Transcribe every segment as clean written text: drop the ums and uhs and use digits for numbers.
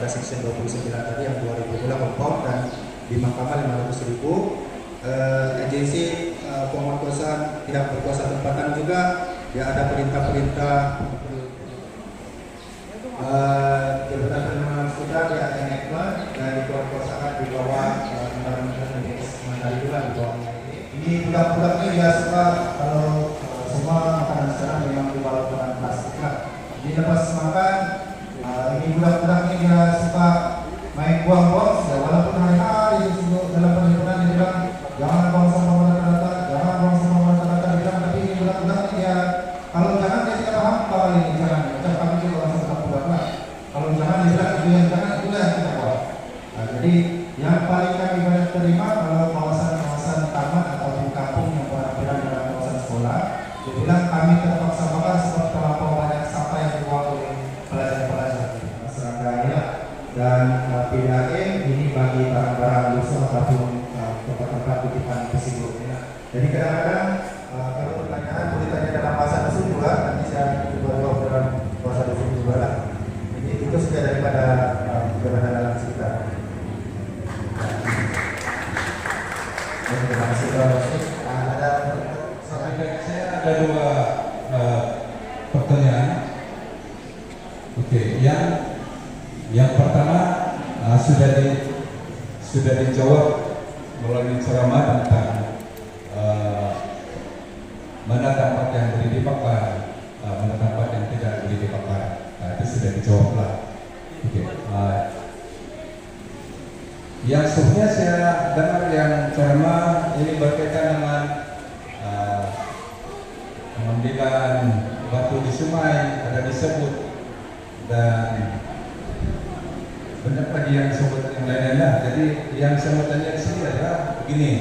section 29 tadi yang 2.000 pula kompor dan di mahkamah 500.000. Agensi pemerkosaan tidak berkuasa tempatan juga dia ada perintah-perintah jabatan penerimaan sudah dia ada enactment dan diperkosaan di bawah undang-undang Mandari juga di bawahnya ini budak-budak ini dia suka kalau semua makanan sekarang memang di bawah plastik lah. Jadi lepas makan ini budak-budak ini dia suka main buang-buang walaupun hari-hari dalam perhimpunan dia bilang jangan buang sampah rata-rata, jangan buang sampah rata-rata dia bilang, tapi ini budak-budak ini dia kalau jangan dia tidak paham apa ini jangan, macam kami juga orang suka budak lah. Kalau jangan dia bilang itu yang jangan, itulah yang kita buat. Jadi yang paling kami banyak terima kalau kawasan-kawasan taman ataupun kampung yang berada dalam kawasan sekolah, dia bilang kami terpaksa bakar sebab terlampau banyak sampah yang dibuang oleh pelajar-pelajar seraganya dan PDAM ini bagi barang-barang lusuh ataupun tempat-tempat titipan tersebut. Jadi kadang-kadang kalau pertanyaan boleh tanya dalam bahasa dusun juga, nanti saya coba jawab dalam bahasa dusun juga lah. Jadi itu sudah daripada kebenaran dalam cerita. Terima kasih Pak. Saya ada dua pertanyaan. Oke, yang pertama sudah dijawab melalui ceramah tentang mana tempat yang boleh dibakar, mana tempat yang tidak boleh dibakar. Itu sudah dijawab lah. Oke. Yang sebenarnya saya dengar yang ceramah ini berkaitan dengan pengambilan batu di sungai ada disebut dan banyak lagi yang disebut yang lain-lainnya. Jadi yang saya mau tanya di sini adalah begini,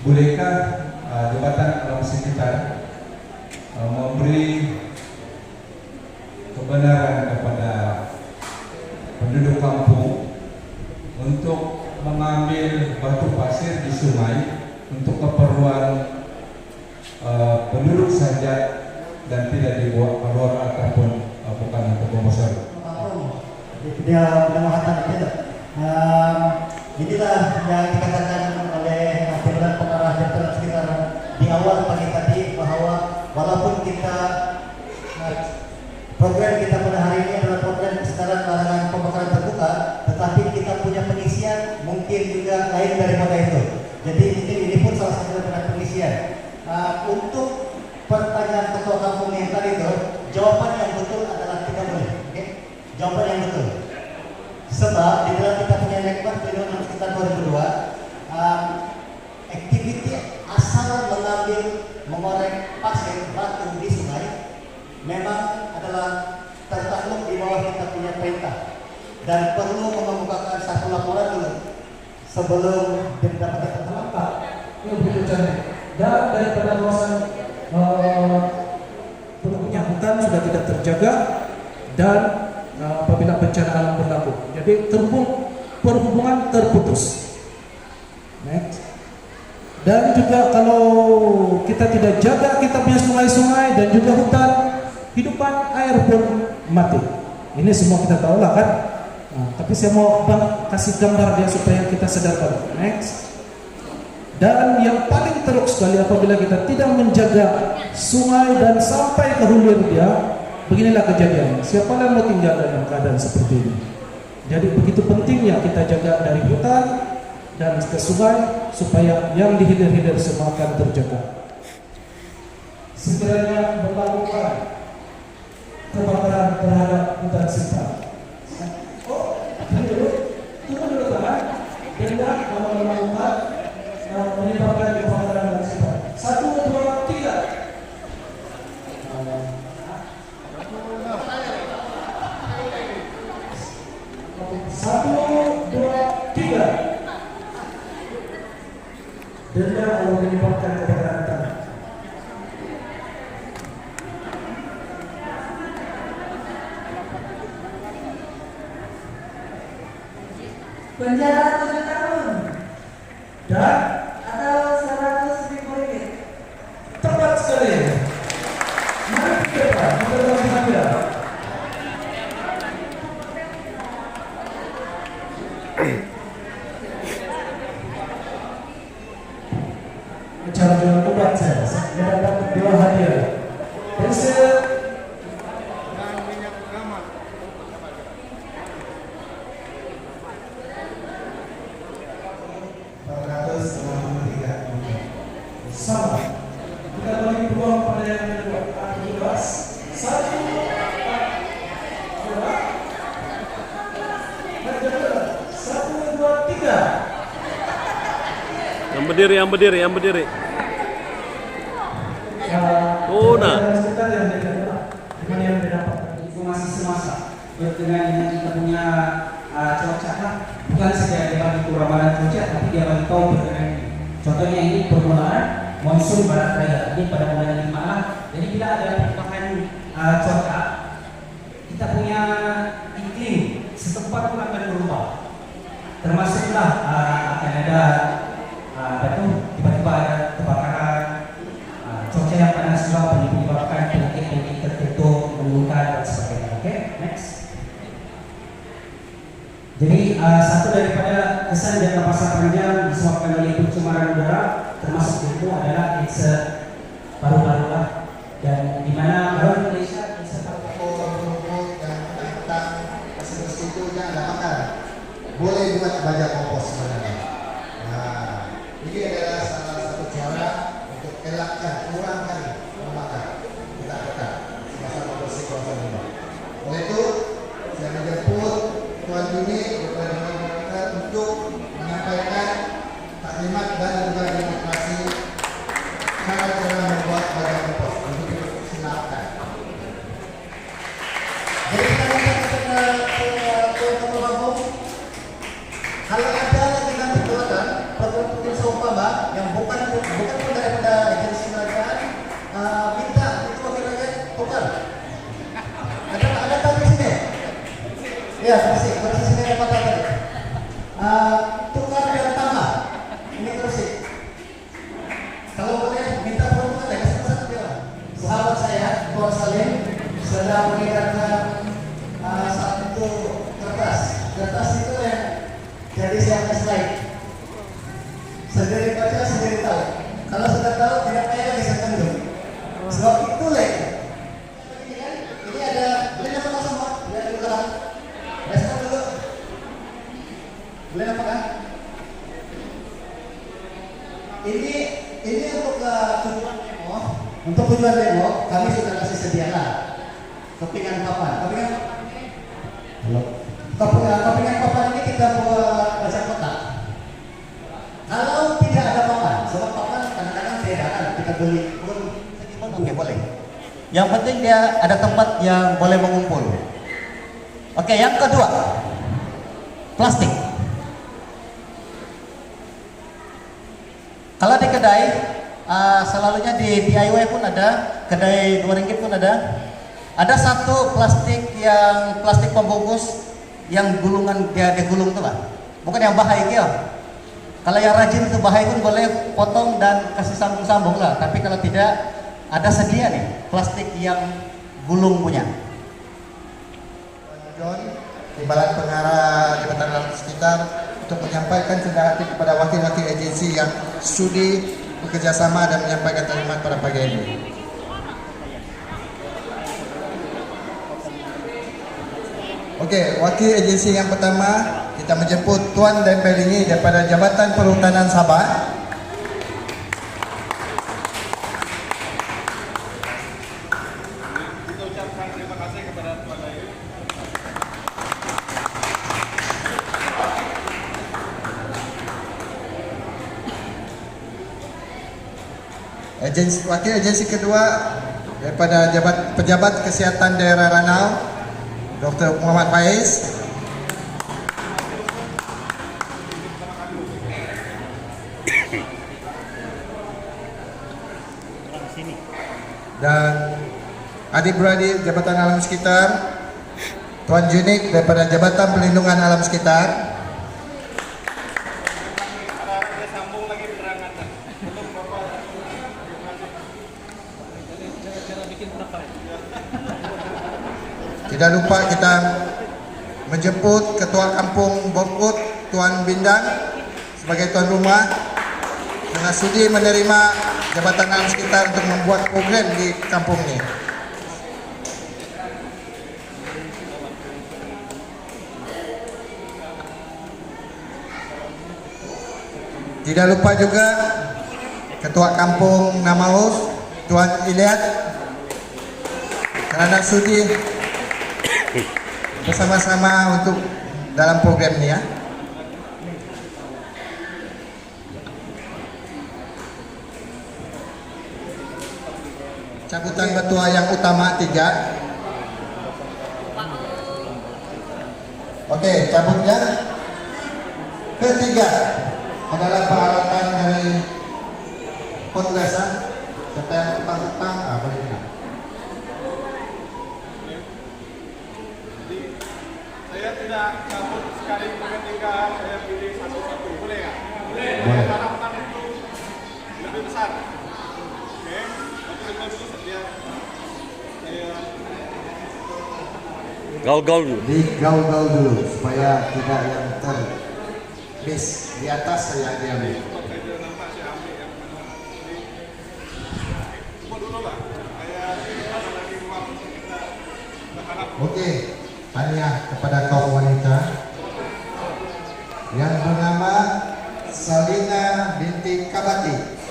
bolehkah Jabatan Alam Sekitar memberi kebenaran kepada penduduk kampung untuk mengambil batu pasir di sungai untuk keperluan penduduk saja dan tidak dibawa keluar ataupun bukan untuk pembesar. Dia mengatakan itu. Inilah yang dikatakan oleh Dewan Pengarah Jabatan Sekitar di awal pagi tadi bahwa walaupun kita program kita pada hari ini adalah program kesetaraan larangan pembakaran terbuka, tetapi kita punya pengisian mungkin juga lain daripada itu. Jadi ini pun salah satu daripada pengisian. Untuk pertanyaan ketua kampung yang tadi itu, jawaban yang betul adalah tidak boleh. Okay? Jawaban yang betul. Sebab di dalam kita punya nekmat Undang-Undang Sekitar 2002, aktiviti asal mengambil mengorek pasir batu di sungai memang adalah tertakluk di bawah kita punya perintah dan perlu mengemukakan satu laporan dulu sebelum mendapatkan terlambat. Ini berbicara dan daripada kawasan punya hutan sudah tidak terjaga dan apabila bencana alam berlaku, jadi perhubungan terputus. Next. Dan juga kalau kita tidak jaga kita punya sungai-sungai dan juga hutan, hidupan air pun mati. Ini semua kita tahu lah kan. Tapi saya mau kasih gambar dia supaya kita sadarkan. Next. Dan yang paling teruk sekali apabila kita tidak menjaga sungai dan sampai ke hilir dia, beginilah kejadian. Siapa yang mau tinggal dalam keadaan seperti ini? Jadi begitu pentingnya kita jaga dari hutan dan ke sungai supaya yang di hilir-hilir semua akan terjaga. Sekiranya melakukan kebakaran terhadap hutan sekitar. Tunggu dulu teman. Denda kalau melakukan menyebabkan kebakaran hutan sekitar. 1, 2, 3. 1, 2, 3. Denda kalau menyebabkan kebakaran hutan. Penjara 7 tahun Dan atau 100.000 ringgit. tepat sekali. Mari kita berdoa. Kita beri peluang pada yang kedua. Bebas. 1, 2, 1, 2, 3. Yang berdiri, yang berdiri, yang berdiri. Oh, nah. Sekitar yang mana yang dapat informasi semasa berkenaan dengan kita punya cuaca lah, bukan saja dia bagi ramalan cuaca, tapi dia bagi tahu berkenaan ini. Contohnya ini permulaan monsun barat daya, ini pada bulan 5 lah. Jadi bila ada perubahan cuaca, kita punya iklim setempat pun akan berubah. Termasuklah akan ada tiba-tiba ada kebakaran, cuaca yang panas juga menyebabkan penyakit tertentu, menurunkan dan sebagainya. Oke, next. Jadi satu daripada kesan jangka masa panjang disebabkan oleh pencemaran udara, termasuk itu adalah it's paru-paru lah, dan di mana baru Indonesia rumput dan tentang bersih itu jangan makan. Boleh buat baja kompos sebenarnya. Nah, ini adalah salah satu cara untuk elakkan, kurangkan memakan. Kita tekan sama-sama bersih kawasan ini. Oleh itu, saya menjemput Tuan Juni kepada kita untuk menyampaikan taklimat dan juga demonstrasi cara membuat baja kompos. Untuk silakan. Jadi kita ke Kampung. Kalau ada lagi nanti keluaran program seumpama yang bukan pun daripada agensi kerajaan, minta itu wakil rakyat tukar. Ada tak di sini? Ya, bersih sini ada kata tadi. Tukar dan tambah. Ini bersih. Kalau boleh minta pertolongan dari satu dia. Sahabat saya, Tuan Salim, sedang mengirimkan satu kertas. Kertas itu yang jadi siapa slide. Sendiri baca, sendiri tahu. Kalau sudah tahu, tidak payah lagi sekandung. Sebab itu lagi. Ini ada, boleh nampak semua? Lihat di belakang. Respon dulu. Boleh nampak kan? Ini untuk tujuan demo. Untuk tujuan demo, kami sudah kasih sediakan kepingan papan. Kepingan papan ini kita buat baca kotak. Kalau tidak ada papan, sebab papan kadang-kadang beredaran, kita beli pun oke, boleh. Yang penting dia ada tempat yang boleh mengumpul. Oke, yang kedua, plastik. Kalau di kedai, selalunya di DIY pun ada, kedai RM2 pun ada. Ada satu plastik pembungkus yang gulungan dia gulung tuh lah, bukan yang bahaya gitu. Kalau yang rajin itu bahaya pun boleh potong dan kasih sambung-sambung lah. Tapi kalau tidak, ada sedia nih plastik yang gulung punya. John, Timbalan Pengarah Jabatan Alam Sekitar untuk menyampaikan rendah hati kepada wakil-wakil agensi yang sudi bekerjasama dan menyampaikan taklimat pada pagi ini. Oke, wakil agensi yang pertama kita menjemput Tuan Dempelingi daripada Jabatan Perhutanan Sabah. Kita ucapkan terima kasih kepada Tuan Dayu. Wakil agensi kedua daripada Pejabat Kesihatan Daerah Ranau, Dr. Muhammad Faiz. Dan adik-beradik Jabatan Alam Sekitar, Tuan Junik daripada Jabatan Perlindungan Alam Sekitar. Tidak lupa kita menjemput Ketua Kampung Borkut, Tuan Bindang sebagai tuan rumah dengan sudi menerima Jabatan Alam Sekitar untuk membuat program di kampung ini. Tidak lupa juga Ketua Kampung Namaus Tuan Iliad kerana sudi bersama-sama untuk dalam program ini ya. Cabutan ketua yang utama 3. Oke, cabutnya ketiga adalah peralatan dari Kongresan serta yang utang-utang apa ini? Saya tidak cabut sekali ketika saya pilih satu-satu, boleh nggak? Boleh. Boleh. Karena utang itu lebih besar. Oke, waktu itu dulu saya Gaul-gaul dulu. Digaul-gaul dulu supaya tidak yang termis di atas saya diambil. tidak nampak saya ambil yang mana. Jadi, tunggu dulu lah. Saya mana lagi uang kita berharap. Oke, tanya kepada kaum wanita yang bernama Salina binti Kabati.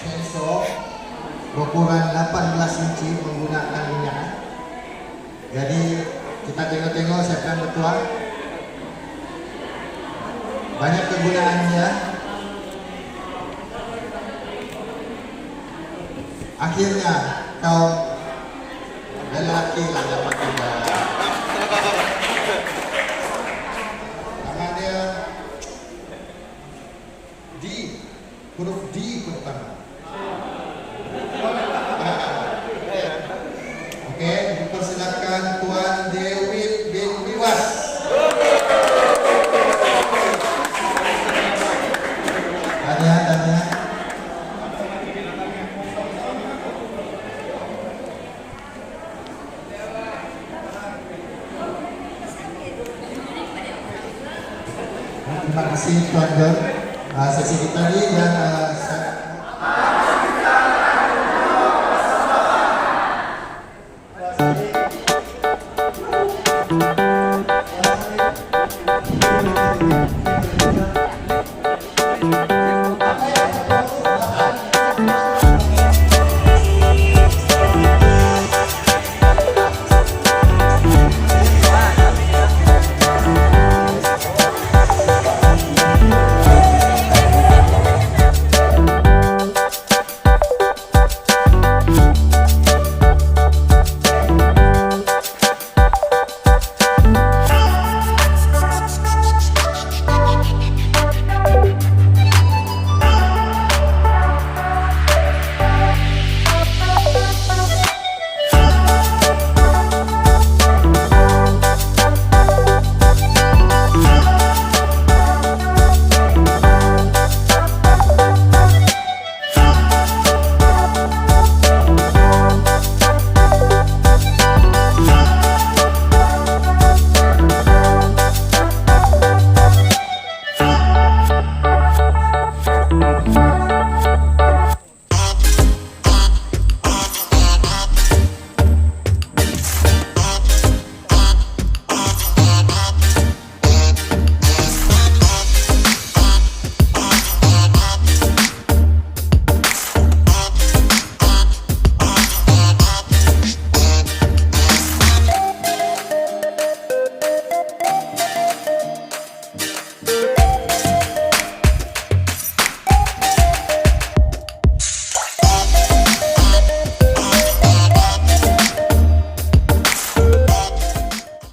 Sensor berukuran 18 inci menggunakan minyak. Jadi kita tengok-tengok siapkan betul. Banyak kegunaannya. Akhirnya kau lelaki lah dapat juga. Nama dia D, huruf D pertama. Oke, dipersilakan Tuan Dewi bin Biwas. Tanya. Terima kasih Tuan Ger. Sesi kita ini dan